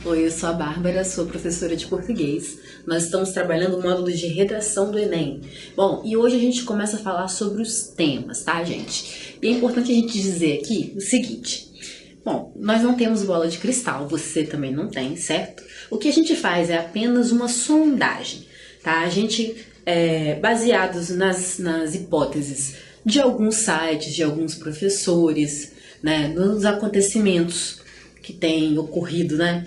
Oi, eu sou a Bárbara, sou professora de português. Nós estamos trabalhando o módulo de redação do Enem. Bom, e hoje a gente começa a falar sobre os temas, tá, gente? E é importante a gente dizer aqui o seguinte. Bom, nós não temos bola de cristal, você também não tem, certo? O que a gente faz é apenas uma sondagem, tá? A gente, baseados nas hipóteses de alguns sites, de alguns professores, né, nos acontecimentos que têm ocorrido, né,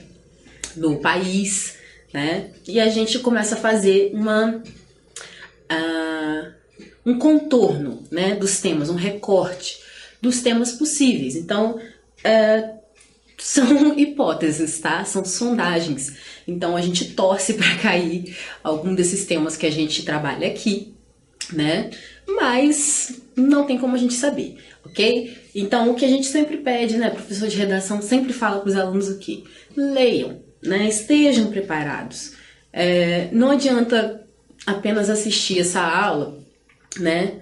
no país, né? E a gente começa a fazer um contorno, né, dos temas, um recorte dos temas possíveis. Então, são hipóteses, tá? São sondagens. Então, a gente torce para cair algum desses temas que a gente trabalha aqui, né? Mas não tem como a gente saber, ok? Então, o que a gente sempre pede, né? Professor de redação sempre fala para os alunos o quê? Leiam, né? Estejam preparados. Não adianta apenas assistir essa aula, né?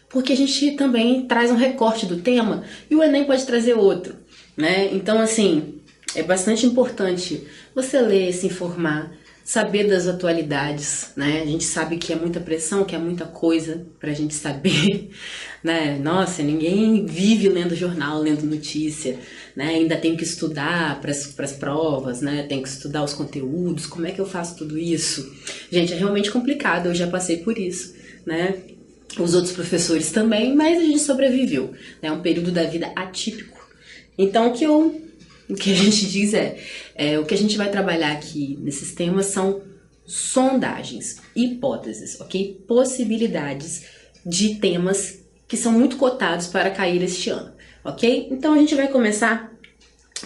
Porque a gente também traz um recorte do tema e o Enem pode trazer outro, né? Então, assim, é bastante importante você ler, se informar, saber das atualidades, né? A gente sabe que é muita pressão, que é muita coisa pra gente saber, né? Nossa, ninguém vive lendo jornal, lendo notícia, né? Ainda tem que estudar para as provas, né? Tem que estudar os conteúdos, como é que eu faço tudo isso? Gente, é realmente complicado, eu já passei por isso, né? Os outros professores também, mas a gente sobreviveu, né? É um período da vida atípico. Então, o que a gente diz o que a gente vai trabalhar aqui nesses temas são sondagens, hipóteses, ok? Possibilidades de temas que são muito cotados para cair este ano, ok? Então a gente vai começar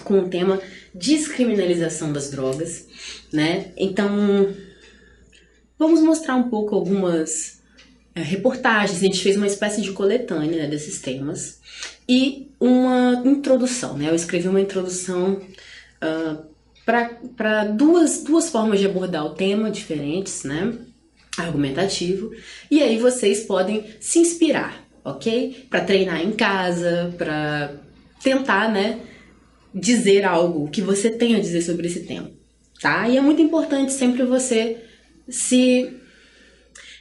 com o tema descriminalização das drogas, né? Então, vamos mostrar um pouco algumas reportagens. A gente fez uma espécie de coletânea, né, desses temas e uma introdução, né? Eu escrevi uma introdução para duas formas de abordar o tema diferentes, né? Argumentativo. E aí vocês podem se inspirar, ok? Para treinar em casa, para tentar, né, dizer algo que você tem a dizer sobre esse tema, tá? E é muito importante sempre você se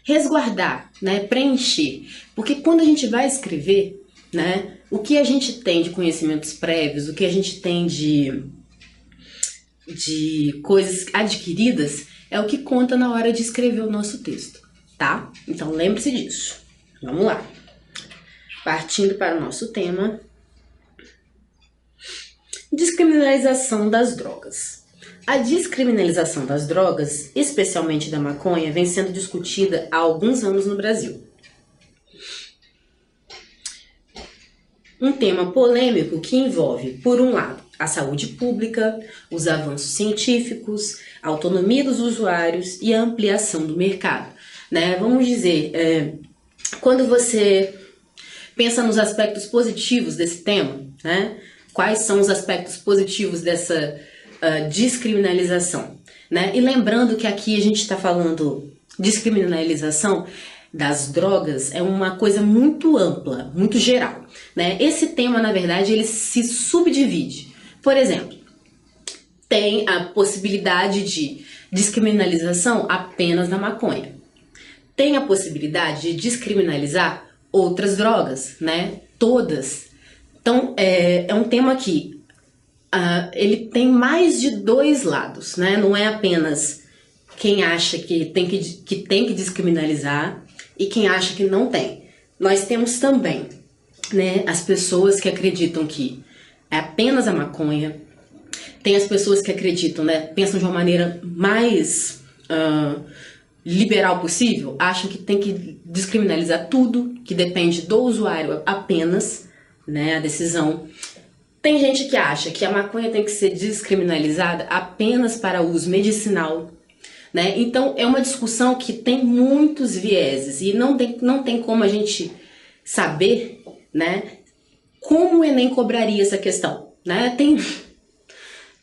resguardar, né, preencher, porque quando a gente vai escrever, né, o que a gente tem de conhecimentos prévios, o que a gente tem de coisas adquiridas é o que conta na hora de escrever o nosso texto, tá? Então lembre-se disso. Vamos lá. Partindo para o nosso tema, descriminalização das drogas. A descriminalização das drogas, especialmente da maconha, vem sendo discutida há alguns anos no Brasil. Um tema polêmico que envolve, por um lado, a saúde pública, os avanços científicos, a autonomia dos usuários e a ampliação do mercado, né? Vamos dizer, quando você pensa nos aspectos positivos desse tema, né? Quais são os aspectos positivos dessa descriminalização, né? E lembrando que aqui a gente está falando descriminalização das drogas é uma coisa muito ampla, muito geral, né? Esse tema, na verdade, ele se subdivide. Por exemplo, tem a possibilidade de descriminalização apenas da maconha. Tem a possibilidade de descriminalizar outras drogas, né? Todas. Então, é um tema que ele tem mais de dois lados, né? Não é apenas quem acha que tem que descriminalizar e quem acha que não tem. Nós temos também, né, as pessoas que acreditam que é apenas a maconha. Tem as pessoas que acreditam, né, pensam de uma maneira mais liberal possível, acham que tem que descriminalizar tudo, que depende do usuário apenas, né, a decisão. Tem gente que acha que a maconha tem que ser descriminalizada apenas para uso medicinal, né? Então é uma discussão que tem muitos vieses e não tem como a gente saber, né, como o Enem cobraria essa questão, né? Tem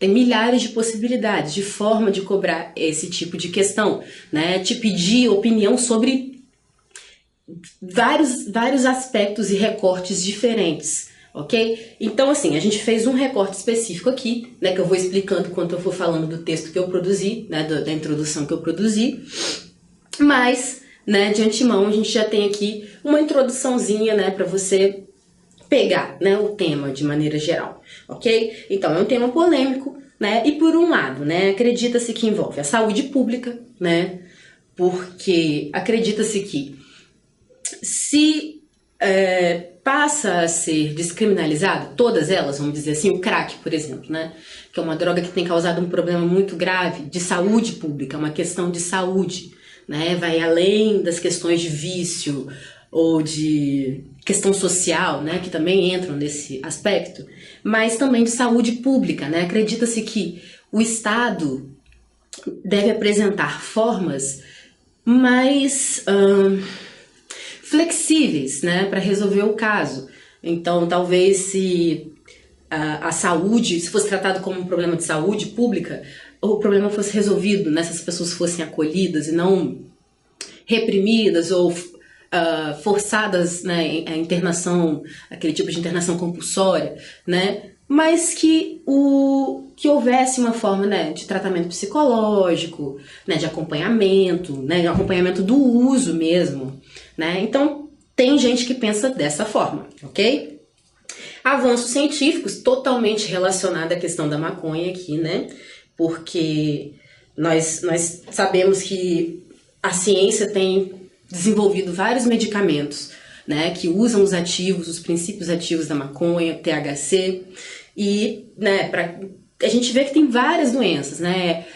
milhares de possibilidades, de forma de cobrar esse tipo de questão, né? Te pedir opinião sobre vários aspectos e recortes diferentes, ok? Então, assim, a gente fez um recorte específico aqui, né, que eu vou explicando enquanto eu for falando do texto que eu produzi, né, da introdução que eu produzi, mas, né, de antemão, a gente já tem aqui uma introduçãozinha, né, para você pegar, né, o tema de maneira geral, ok? Então, é um tema polêmico, né, e por um lado, né, acredita-se que envolve a saúde pública, né, porque acredita-se que se passa a ser descriminalizado, todas elas, vamos dizer assim, o crack, por exemplo, né, que é uma droga que tem causado um problema muito grave de saúde pública, uma questão de saúde, né, vai além das questões de vício ou de questão social, né, que também entram nesse aspecto, mas também de saúde pública, né, acredita-se que o Estado deve apresentar formas mais flexíveis, né, para resolver o caso. Então, talvez se a saúde, se fosse tratado como um problema de saúde pública, o problema fosse resolvido, né, se as pessoas fossem acolhidas e não reprimidas ou forçadas, né, a internação, aquele tipo de internação compulsória, né, mas que houvesse uma forma, né, de tratamento psicológico, né, de acompanhamento, né, de acompanhamento do uso mesmo, né? Então, tem gente que pensa dessa forma, ok? Avanços científicos totalmente relacionados à questão da maconha aqui, né? Porque nós sabemos que a ciência tem desenvolvido vários medicamentos, né, que usam os ativos, os princípios ativos da maconha, THC, e, né, a gente vê que tem várias doenças, né,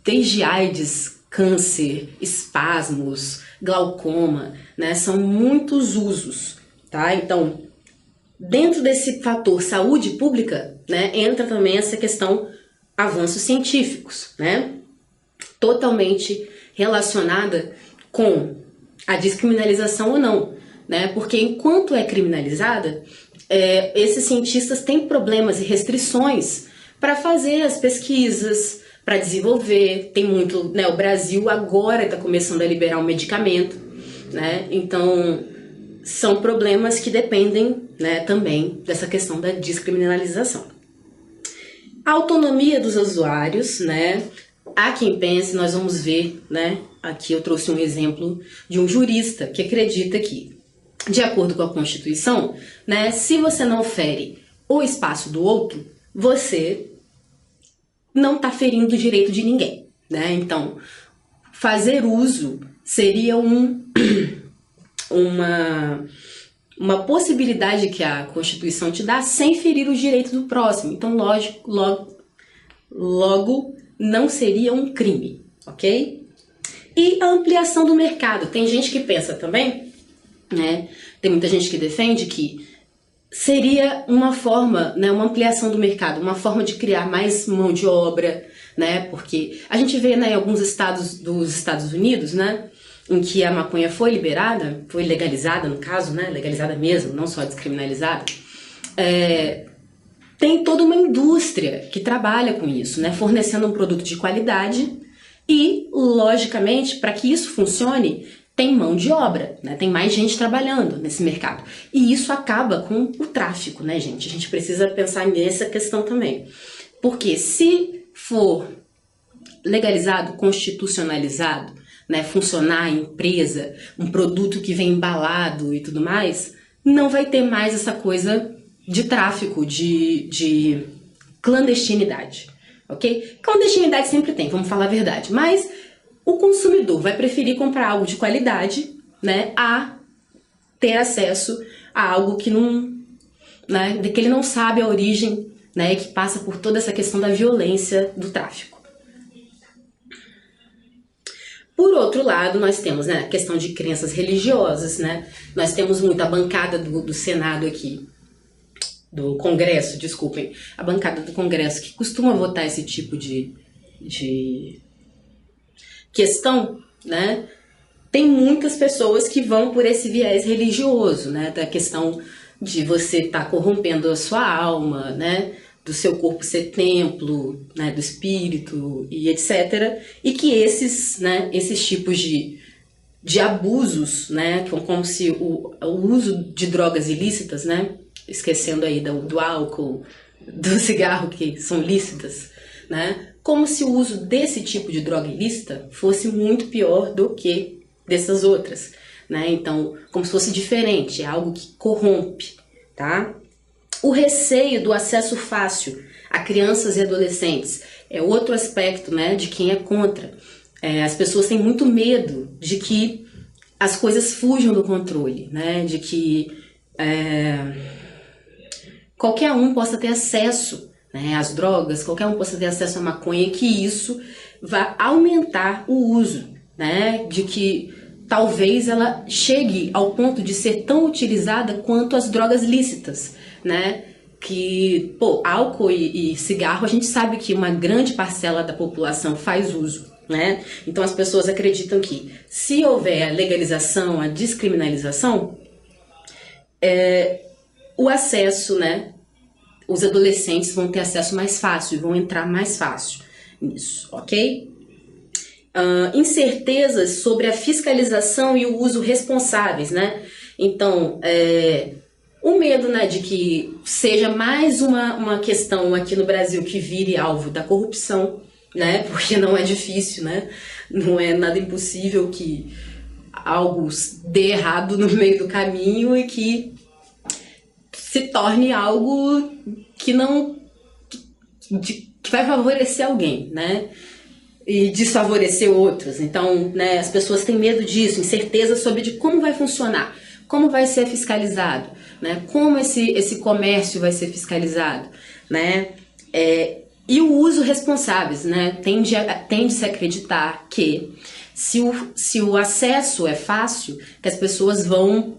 desde AIDS, câncer, espasmos, glaucoma, né, são muitos usos, tá? Então, dentro desse fator saúde pública, né, entra também essa questão avanços científicos, né, totalmente relacionada com a descriminalização ou não, né, porque enquanto é criminalizada, esses cientistas têm problemas e restrições para fazer as pesquisas, para desenvolver, tem muito, né, o Brasil agora está começando a liberar um medicamento, né, então são problemas que dependem, né, também dessa questão da descriminalização. A autonomia dos usuários, né, há quem pense, nós vamos ver, né, aqui eu trouxe um exemplo de um jurista que acredita que, de acordo com a Constituição, né, se você não fere o espaço do outro, você não está ferindo o direito de ninguém, né? Então, fazer uso seria uma possibilidade que a Constituição te dá sem ferir os direitos do próximo. Então, logo não seria um crime, ok? E a ampliação do mercado. Tem gente que pensa também, né? Tem muita gente que defende que seria uma forma, né, uma ampliação do mercado, uma forma de criar mais mão de obra, né? Porque a gente vê, né, em alguns estados dos Estados Unidos, né, em que a maconha foi liberada, foi legalizada no caso, né, legalizada mesmo, não só descriminalizada, tem toda uma indústria que trabalha com isso, né, fornecendo um produto de qualidade e, logicamente, para que isso funcione, tem mão de obra, né? Tem mais gente trabalhando nesse mercado. E isso acaba com o tráfico, né, gente? A gente precisa pensar nessa questão também. Porque se for legalizado, constitucionalizado, né, funcionar a empresa, um produto que vem embalado e tudo mais, não vai ter mais essa coisa de tráfico, de clandestinidade, ok? Clandestinidade sempre tem, vamos falar a verdade, mas o consumidor vai preferir comprar algo de qualidade, né, a ter acesso a algo que não, né, de que ele não sabe a origem, né, que passa por toda essa questão da violência do tráfico. Por outro lado, nós temos, né, a questão de crenças religiosas, né, nós temos muito a bancada do Senado aqui, do Congresso, desculpem, a bancada do Congresso que costuma votar esse tipo de questão, né, tem muitas pessoas que vão por esse viés religioso, né, da questão de você estar corrompendo a sua alma, né, do seu corpo ser templo, né, do espírito e etc. E que esses tipos de abusos, né, como se o uso de drogas ilícitas, né, esquecendo aí do álcool, do cigarro, que são lícitas, né? Como se o uso desse tipo de droga ilícita fosse muito pior do que dessas outras, né? Então, como se fosse diferente, é algo que corrompe, tá? O receio do acesso fácil a crianças e adolescentes é outro aspecto, né, de quem é contra. As pessoas têm muito medo de que as coisas fujam do controle, né, de que qualquer um possa ter acesso, né, às drogas, qualquer um possa ter acesso à maconha, e que isso vai aumentar o uso, né, de que talvez ela chegue ao ponto de ser tão utilizada quanto as drogas lícitas, né? Que, álcool e cigarro, a gente sabe que uma grande parcela da população faz uso, né? Então as pessoas acreditam que se houver a legalização, a descriminalização, o acesso, né? Os adolescentes vão ter acesso mais fácil, vão entrar mais fácil nisso, ok? Incertezas sobre a fiscalização e o uso responsáveis, né? Então, o medo, né, de que seja mais uma questão aqui no Brasil que vire alvo da corrupção, né? Porque não é difícil, né? Não é nada impossível que algo dê errado no meio do caminho e que se torne algo que não... que vai favorecer alguém, né? E desfavorecer outros. Então, né, as pessoas têm medo disso, incerteza sobre de como vai funcionar, como vai ser fiscalizado, né, como esse comércio vai ser fiscalizado, né, e o uso responsáveis, né, tende-se a acreditar que se o acesso é fácil, que as pessoas vão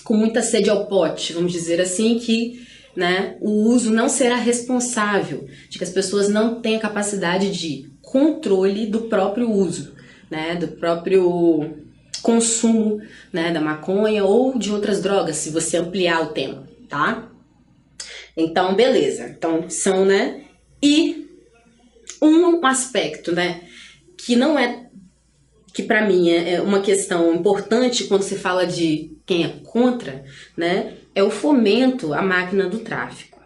com muita sede ao pote, vamos dizer assim, que, né, o uso não será responsável, de que as pessoas não têm a capacidade de controle do próprio uso, né, do próprio consumo, né, da maconha ou de outras drogas, se você ampliar o tema, tá? Então, beleza. Então, são, né, e um aspecto, né, que não é, que para mim é uma questão importante quando se fala de quem é contra, né, é o fomento à máquina do tráfico,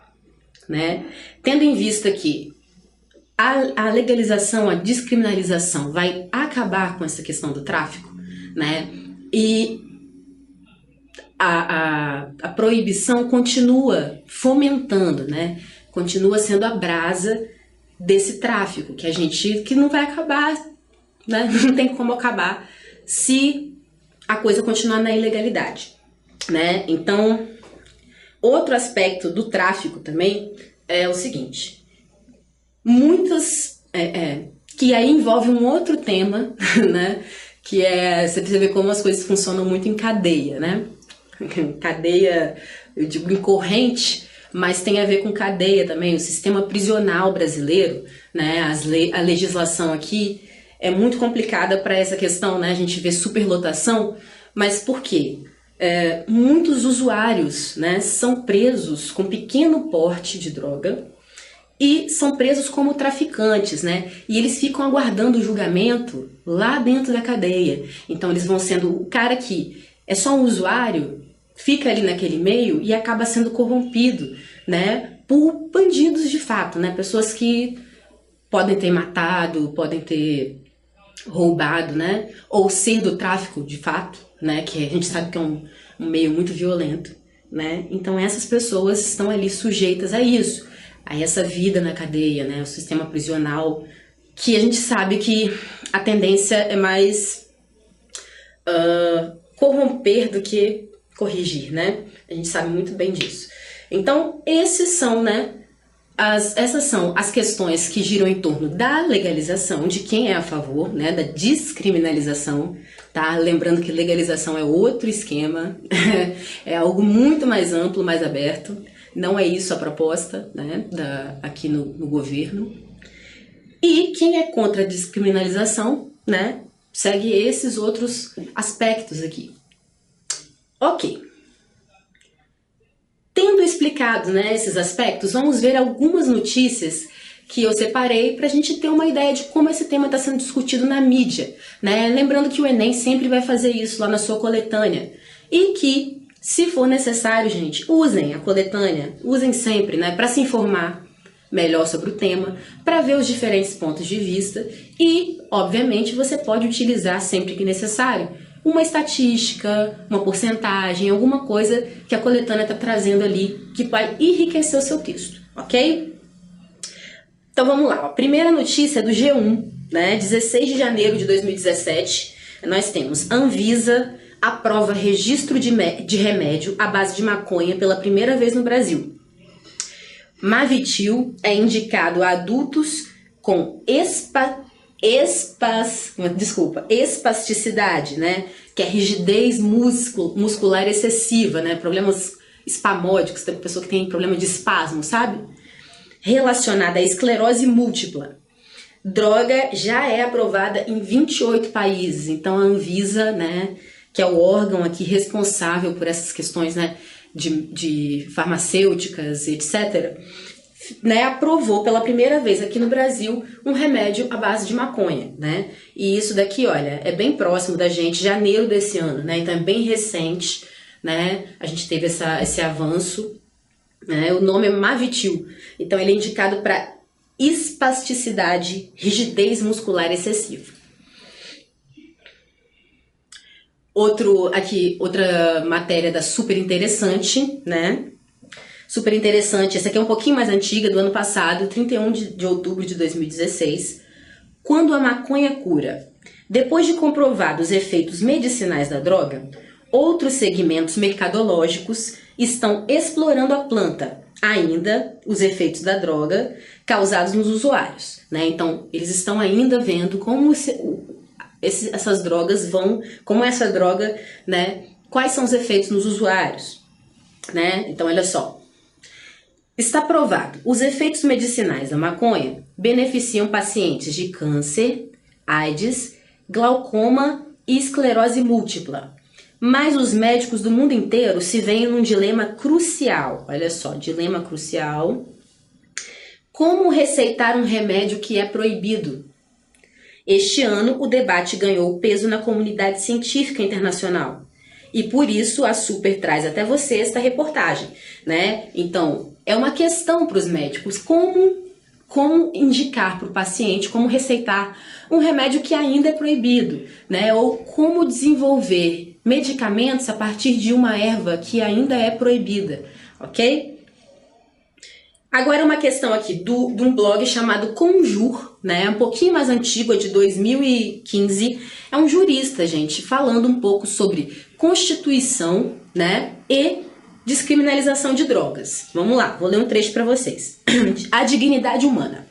né? Tendo em vista que a legalização, a descriminalização vai acabar com essa questão do tráfico, né? E a proibição continua fomentando, né? Continua sendo a brasa desse tráfico que não vai acabar, né? Não tem como acabar se a coisa continuar na ilegalidade, né? Então, outro aspecto do tráfico também é o seguinte: que aí envolve um outro tema, né? Que você precisa ver como as coisas funcionam muito em cadeia, né? Cadeia, eu digo em corrente, mas tem a ver com cadeia também. O sistema prisional brasileiro, né? A legislação aqui é muito complicada para essa questão, né? A gente vê superlotação, mas por quê? Muitos usuários, né, são presos com pequeno porte de droga e são presos como traficantes, né? E eles ficam aguardando o julgamento lá dentro da cadeia. Então eles vão sendo o cara que é só um usuário, fica ali naquele meio e acaba sendo corrompido, né? Por bandidos de fato, né? Pessoas que podem ter matado, podem ter roubado, né? Ou ser do tráfico de fato, né? Que a gente sabe que é um meio muito violento, né? Então essas pessoas estão ali sujeitas a isso, a essa vida na cadeia, né? O sistema prisional, que a gente sabe que a tendência é mais corromper do que corrigir, né? A gente sabe muito bem disso. Então, essas são as questões que giram em torno da legalização, de quem é a favor, né? Da descriminalização, tá? Lembrando que legalização é outro esquema, é algo muito mais amplo, mais aberto. Não é isso a proposta, né, aqui no governo. E quem é contra a descriminalização, né, segue esses outros aspectos aqui. Ok. Tendo explicado, né, esses aspectos, vamos ver algumas notícias que eu separei para a gente ter uma ideia de como esse tema está sendo discutido na mídia, né? Lembrando que o Enem sempre vai fazer isso lá na sua coletânea. E que Se for necessário, gente, usem a coletânea, usem sempre, né, para se informar melhor sobre o tema, para ver os diferentes pontos de vista e, obviamente, você pode utilizar sempre que necessário uma estatística, uma porcentagem, alguma coisa que a coletânea está trazendo ali que vai enriquecer o seu texto, ok? Então vamos lá, a primeira notícia é do G1, né, 16 de janeiro de 2017, nós temos Anvisa aprova registro de remédio à base de maconha pela primeira vez no Brasil. Mavitil é indicado a adultos com espasticidade, né? Que é rigidez muscular excessiva, né? Problemas espasmódicos, tem pessoa que tem problema de espasmo, sabe? Relacionada à esclerose múltipla. Droga já é aprovada em 28 países, então a Anvisa, né, que é o órgão aqui responsável por essas questões, né, de farmacêuticas, etc., né, aprovou pela primeira vez aqui no Brasil um remédio à base de maconha, né? E isso daqui, olha, é bem próximo da gente, janeiro desse ano, né? Então é bem recente, né? A gente teve esse avanço, né? O nome é Mavitil, então ele é indicado para espasticidade, rigidez muscular excessiva. Outra matéria da super interessante, né? Super interessante, essa aqui é um pouquinho mais antiga, do ano passado, 31 de outubro de 2016. Quando a maconha cura. Depois de comprovados os efeitos medicinais da droga, outros segmentos mercadológicos estão explorando a planta, ainda os efeitos da droga causados nos usuários, né? Então, eles estão ainda vendo como essas drogas como essa droga, né? Quais são os efeitos nos usuários, né? Então, olha só. Está provado, os efeitos medicinais da maconha beneficiam pacientes de câncer, AIDS, glaucoma e esclerose múltipla. Mas os médicos do mundo inteiro se veem num dilema crucial. Olha só, dilema crucial. Como receitar um remédio que é proibido? Este ano, o debate ganhou peso na comunidade científica internacional. E por isso a Super traz até você esta reportagem, né? Então, é uma questão para os médicos, como indicar para o paciente, como receitar um remédio que ainda é proibido, né? Ou como desenvolver medicamentos a partir de uma erva que ainda é proibida, ok? Agora uma questão aqui de um blog chamado Conjur, né? Um pouquinho mais antigo, é de 2015. É um jurista, gente, falando um pouco sobre Constituição, né? E descriminalização de drogas. Vamos lá, vou ler um trecho para vocês. A dignidade humana.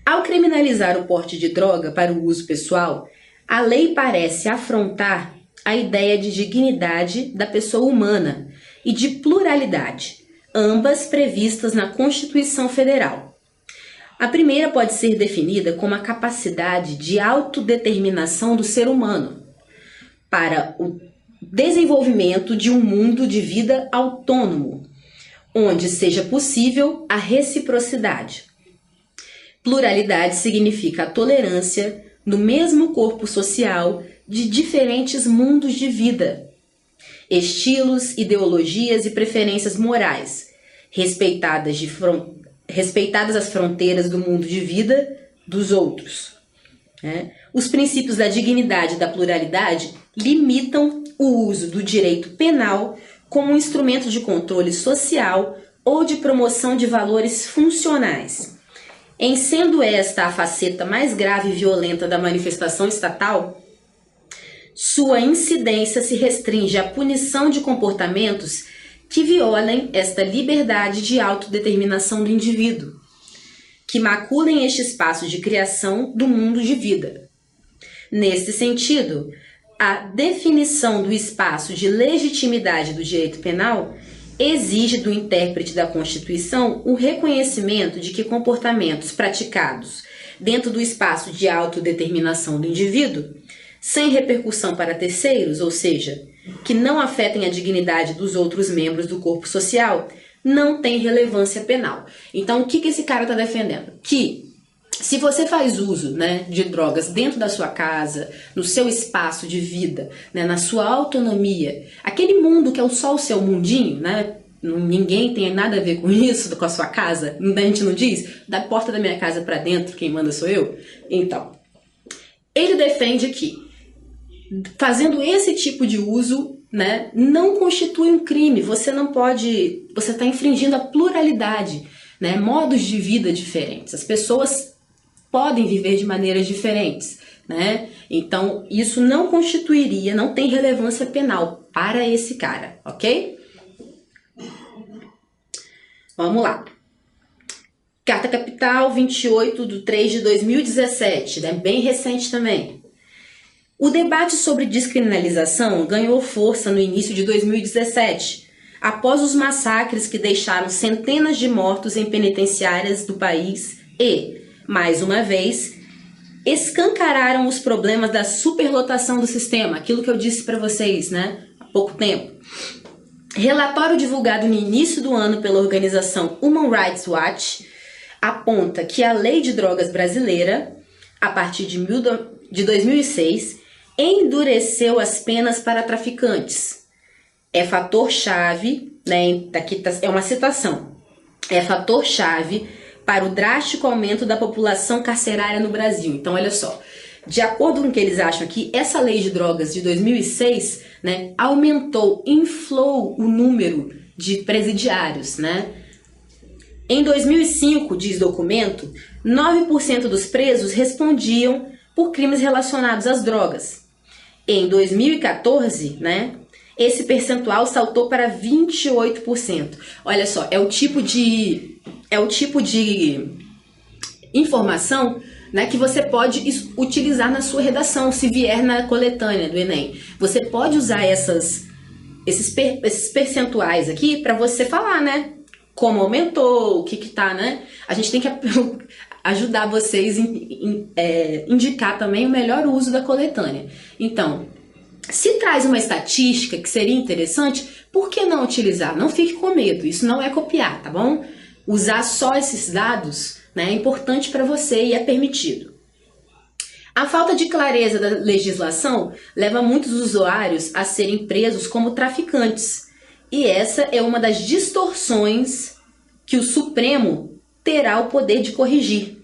Ao criminalizar o porte de droga para o uso pessoal, a lei parece afrontar a ideia de dignidade da pessoa humana e de pluralidade, ambas previstas na Constituição Federal. A primeira pode ser definida como a capacidade de autodeterminação do ser humano para o desenvolvimento de um mundo de vida autônomo, onde seja possível a reciprocidade. Pluralidade significa a tolerância no mesmo corpo social de diferentes mundos de vida, estilos, ideologias e preferências morais, respeitadas as fronteiras do mundo de vida dos outros. Os princípios da dignidade e da pluralidade limitam o uso do direito penal como um instrumento de controle social ou de promoção de valores funcionais. Em sendo esta a faceta mais grave e violenta da manifestação estatal, sua incidência se restringe à punição de comportamentos que violem esta liberdade de autodeterminação do indivíduo, que maculem este espaço de criação do mundo de vida. Nesse sentido, a definição do espaço de legitimidade do direito penal exige do intérprete da Constituição o reconhecimento de que comportamentos praticados dentro do espaço de autodeterminação do indivíduo, sem repercussão para terceiros, ou seja, que não afetem a dignidade dos outros membros do corpo social, não tem relevância penal. Então, o que esse cara está defendendo? Que Se você faz uso, né, de drogas dentro da sua casa, no seu espaço de vida, né, na sua autonomia, aquele mundo que é só o seu mundinho, né, ninguém tem nada a ver com isso, com a sua casa, a gente não diz, da porta da minha casa para dentro, quem manda sou eu. Então, ele defende que fazendo esse tipo de uso, né, não constitui um crime. Você não pode, você está infringindo a pluralidade, né, modos de vida diferentes. As pessoas podem viver de maneiras diferentes, né? Então, isso não constituiria, não tem relevância penal para esse cara, ok? Vamos lá. Carta Capital 28/3/2017, né? Bem recente também. O debate sobre descriminalização ganhou força no início de 2017, após os massacres que deixaram centenas de mortos em penitenciárias do país e, mais uma vez, escancararam os problemas da superlotação do sistema, aquilo que eu disse para vocês, né, há pouco tempo. Relatório divulgado no início do ano pela organização Human Rights Watch aponta que a lei de drogas brasileira, a partir de 2006, endureceu as penas para traficantes. É fator-chave, né, aqui é uma citação, é fator-chave para o drástico aumento da população carcerária no Brasil. Então, olha só, de acordo com o que eles acham aqui, essa lei de drogas de 2006, né, aumentou, inflou o número de presidiários, né? Em 2005, diz documento, 9% dos presos respondiam por crimes relacionados às drogas. Em 2014, né, esse percentual saltou para 28%. Olha só, é o tipo de informação, né, que você pode utilizar na sua redação, se vier na coletânea do Enem. Você pode usar esses percentuais aqui para você falar, né? Como aumentou, o que tá, né? A gente tem que ajudar vocês indicar também o melhor uso da coletânea. Então, se traz uma estatística que seria interessante, por que não utilizar? Não fique com medo, isso não é copiar, tá bom? Usar só esses dados, né, é importante para você e é permitido. A falta de clareza da legislação leva muitos usuários a serem presos como traficantes. E essa é uma das distorções que o Supremo terá o poder de corrigir.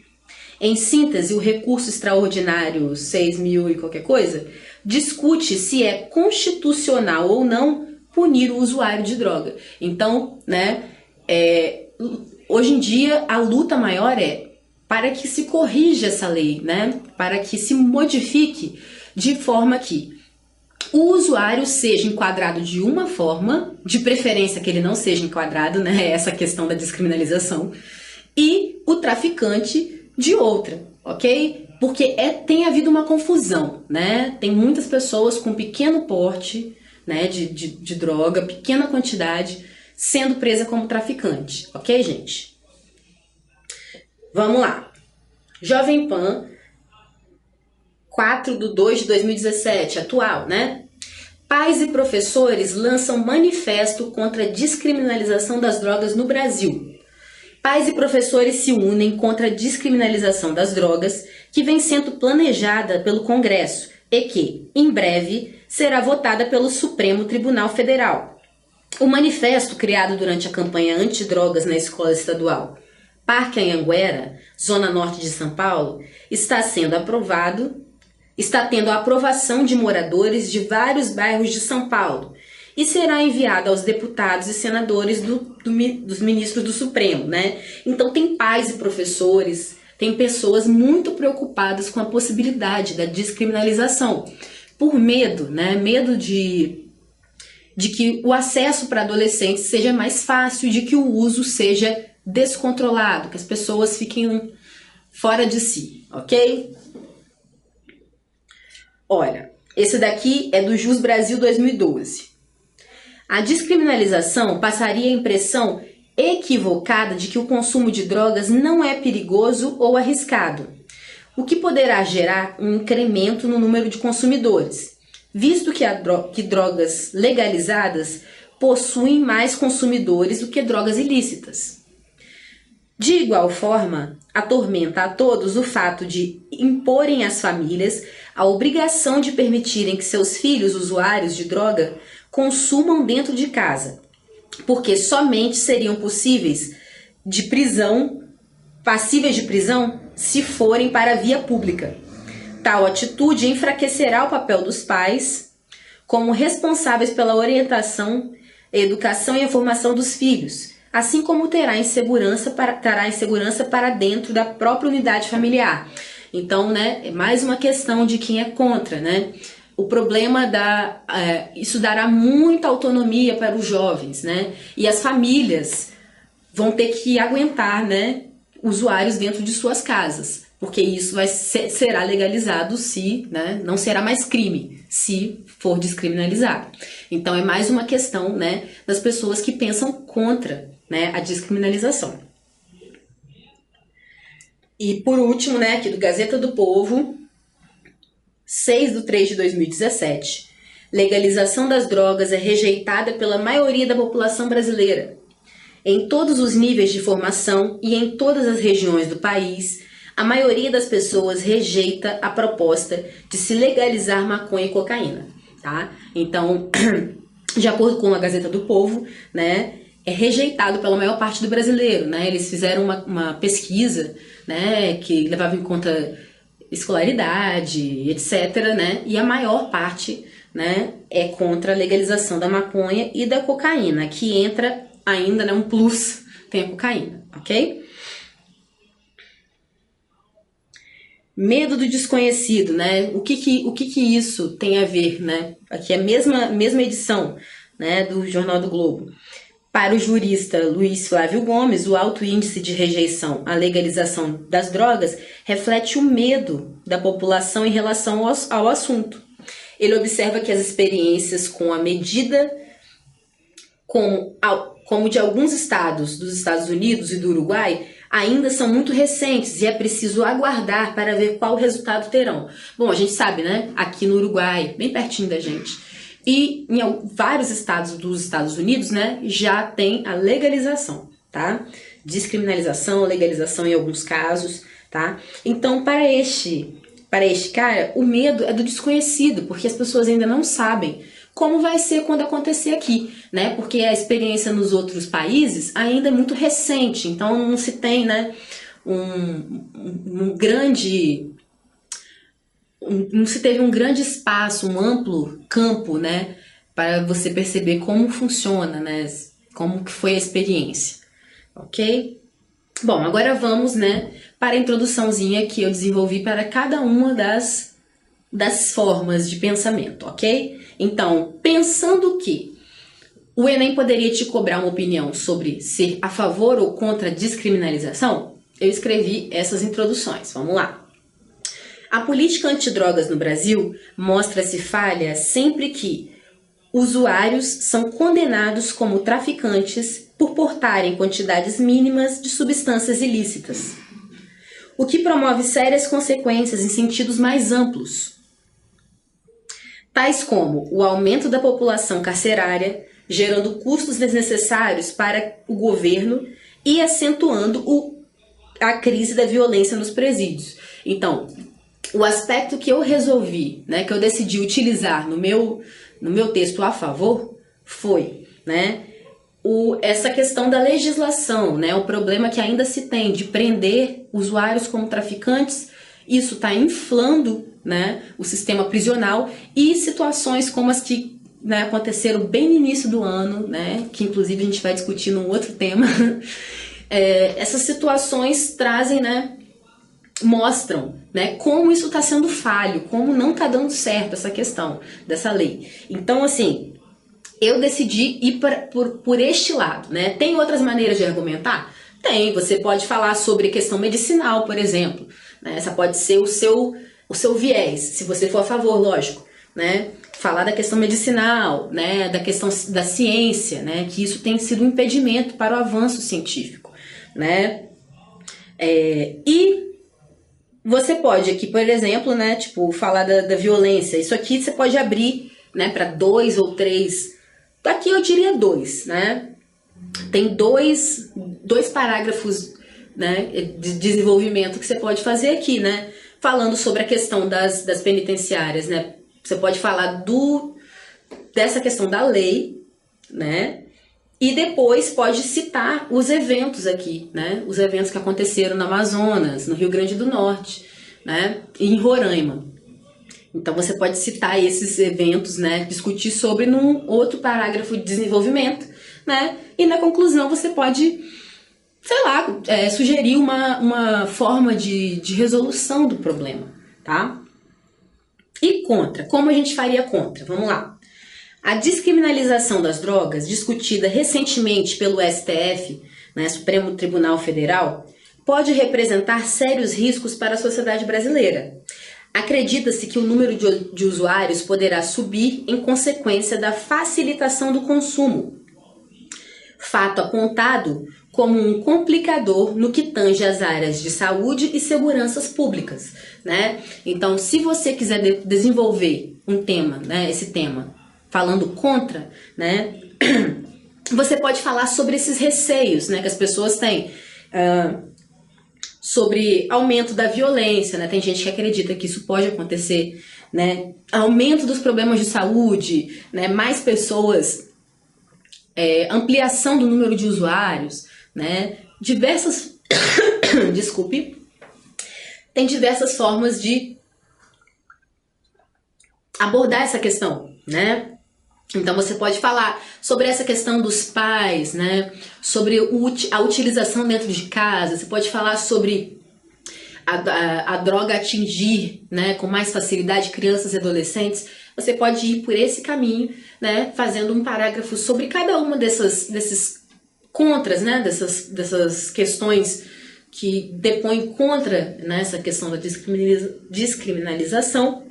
Em síntese, o recurso extraordinário 6.000 e qualquer coisa discute se é constitucional ou não punir o usuário de droga. Então, né, hoje em dia a luta maior é para que se corrija essa lei, né, para que se modifique de forma que o usuário seja enquadrado de uma forma, de preferência que ele não seja enquadrado, né, essa questão da descriminalização, e o traficante de outra, ok? Porque tem havido uma confusão, né? Tem muitas pessoas com pequeno porte, né, de droga, pequena quantidade, sendo presa como traficante, ok, gente? Vamos lá. Jovem Pan, 4/2/2017, atual, né? Pais e professores lançam manifesto contra a descriminalização das drogas no Brasil. Pais e professores se unem contra a descriminalização das drogas que vem sendo planejada pelo Congresso e que, em breve, será votada pelo Supremo Tribunal Federal. O manifesto, criado durante a campanha antidrogas na escola estadual Parque Anhanguera, zona norte de São Paulo, está tendo a aprovação de moradores de vários bairros de São Paulo e será enviado aos deputados e senadores dos ministros do Supremo, né? Então tem pais e professores, tem pessoas muito preocupadas com a possibilidade da descriminalização, por medo, né? Medo de que o acesso para adolescentes seja mais fácil, de que o uso seja descontrolado, que as pessoas fiquem fora de si, ok? Olha, esse daqui é do Jus Brasil 2012. A descriminalização passaria a impressão equivocada de que o consumo de drogas não é perigoso ou arriscado, o que poderá gerar um incremento no número de consumidores, visto que drogas legalizadas possuem mais consumidores do que drogas ilícitas. De igual forma, atormenta a todos o fato de imporem às famílias a obrigação de permitirem que seus filhos usuários de droga consumam dentro de casa, porque somente seriam passíveis de prisão se forem para a via pública. Tal atitude enfraquecerá o papel dos pais como responsáveis pela orientação, educação e formação dos filhos, assim como trará insegurança para dentro da própria unidade familiar. Então, né, é mais uma questão de quem é contra, né? O problema isso dará muita autonomia para os jovens, né? E as famílias vão ter que aguentar, né, usuários dentro de suas casas, porque isso será legalizado se, né, não será mais crime se for descriminalizado. Então é mais uma questão, né, das pessoas que pensam contra, né, a descriminalização. E por último, né, aqui do Gazeta do Povo, 6/3/2017, legalização das drogas é rejeitada pela maioria da população brasileira. Em todos os níveis de formação e em todas as regiões do país, a maioria das pessoas rejeita a proposta de se legalizar maconha e cocaína, tá? Então, de acordo com a Gazeta do Povo, né, é rejeitado pela maior parte do brasileiro, né? Eles fizeram uma pesquisa, né, que levava em conta escolaridade, etc., né? E a maior parte, né, é contra a legalização da maconha e da cocaína, que entra ainda, né, um plus, tem a cocaína, ok? Medo do desconhecido, né? O que isso tem a ver, né? Aqui é a mesma edição, né, do Jornal do Globo. Para o jurista Luiz Flávio Gomes, o alto índice de rejeição à legalização das drogas reflete o medo da população em relação ao assunto. Ele observa que as experiências com a medida, como de alguns estados dos Estados Unidos e do Uruguai, ainda são muito recentes e é preciso aguardar para ver qual resultado terão. Bom, a gente sabe, né? Aqui no Uruguai, bem pertinho da gente, e em vários estados dos Estados Unidos, né, já tem a legalização, tá? Descriminalização, legalização em alguns casos, tá? Então, para este cara, o medo é do desconhecido, porque as pessoas ainda não sabem como vai ser quando acontecer aqui, né? Porque a experiência nos outros países ainda é muito recente, então não se tem, né, não se teve um grande espaço, um amplo campo, né, para você perceber como funciona, né, como que foi a experiência, ok? Bom, agora vamos, né, para a introduçãozinha que eu desenvolvi para cada uma das formas de pensamento, ok? Então, pensando que o Enem poderia te cobrar uma opinião sobre ser a favor ou contra a descriminalização, eu escrevi essas introduções. Vamos lá. A política antidrogas no Brasil mostra-se falha sempre que usuários são condenados como traficantes por portarem quantidades mínimas de substâncias ilícitas, o que promove sérias consequências em sentidos mais amplos, tais como o aumento da população carcerária, gerando custos desnecessários para o governo e acentuando a crise da violência nos presídios. Então, o aspecto que eu resolvi, né, que eu decidi utilizar no meu texto a favor foi, né, essa questão da legislação, né, o problema que ainda se tem de prender usuários como traficantes. Isso está inflando, né, o sistema prisional, e situações como as que, né, aconteceram bem no início do ano, né, que inclusive a gente vai discutir num outro tema. Essas situações trazem, né, mostram, né, como isso está sendo falho, como não está dando certo essa questão dessa lei. Então, assim, eu decidi ir por este lado, né? Tem outras maneiras de argumentar? Tem, você pode falar sobre questão medicinal, por exemplo, né? Essa pode ser o seu viés, se você for a favor, lógico, né? Falar da questão medicinal, né? Da questão da ciência, né? Que isso tem sido um impedimento para o avanço científico, né? E você pode aqui, por exemplo, né? Tipo, falar da violência. Isso aqui você pode abrir, né? Para 2 ou 3. Aqui eu diria 2, né? Tem dois parágrafos né, de desenvolvimento que você pode fazer aqui, né? Falando sobre a questão das penitenciárias, né? Você pode falar dessa questão da lei, né? E depois pode citar os eventos aqui, né? Os eventos que aconteceram no Amazonas, no Rio Grande do Norte, né? E em Roraima. Então você pode citar esses eventos, né? Discutir sobre num outro parágrafo de desenvolvimento, né? E na conclusão você pode, sei lá, sugerir uma forma de resolução do problema, tá? E contra, como a gente faria contra? Vamos lá. A descriminalização das drogas, discutida recentemente pelo STF, né, Supremo Tribunal Federal, pode representar sérios riscos para a sociedade brasileira. Acredita-se que o número de usuários poderá subir em consequência da facilitação do consumo, fato apontado como um complicador no que tange às áreas de saúde e seguranças públicas, né? Então, se você quiser desenvolver um tema, né, esse tema, falando contra, né, você pode falar sobre esses receios, né, que as pessoas têm, sobre aumento da violência, né? Tem gente que acredita que isso pode acontecer, né? Aumento dos problemas de saúde, né? Mais pessoas, ampliação do número de usuários, né? Diversas, desculpe, tem diversas formas de abordar essa questão, né? Então você pode falar sobre essa questão dos pais, né? Sobre a utilização dentro de casa. Você pode falar sobre a droga atingir, né, com mais facilidade crianças e adolescentes. Você pode ir por esse caminho, né? Fazendo um parágrafo sobre cada uma desses contras, né? Dessas questões que depõem contra, né, essa questão da descriminalização.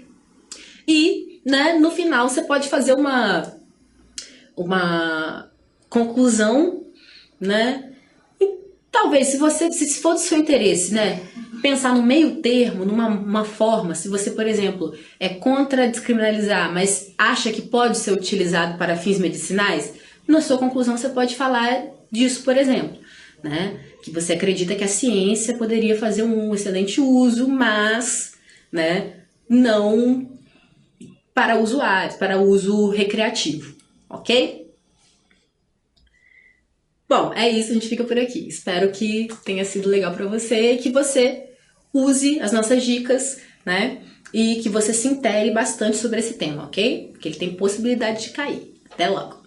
E, né, no final você pode fazer uma conclusão, né? E talvez, se for do seu interesse, né, pensar no meio termo, numa forma, se você, por exemplo, é contra descriminalizar, mas acha que pode ser utilizado para fins medicinais, na sua conclusão você pode falar disso, por exemplo, né? Que você acredita que a ciência poderia fazer um excelente uso, mas, né, não para usuários, para uso recreativo, ok? Bom, é isso, a gente fica por aqui. Espero que tenha sido legal para você e que você use as nossas dicas, né? E que você se intere bastante sobre esse tema, ok? Porque ele tem possibilidade de cair. Até logo!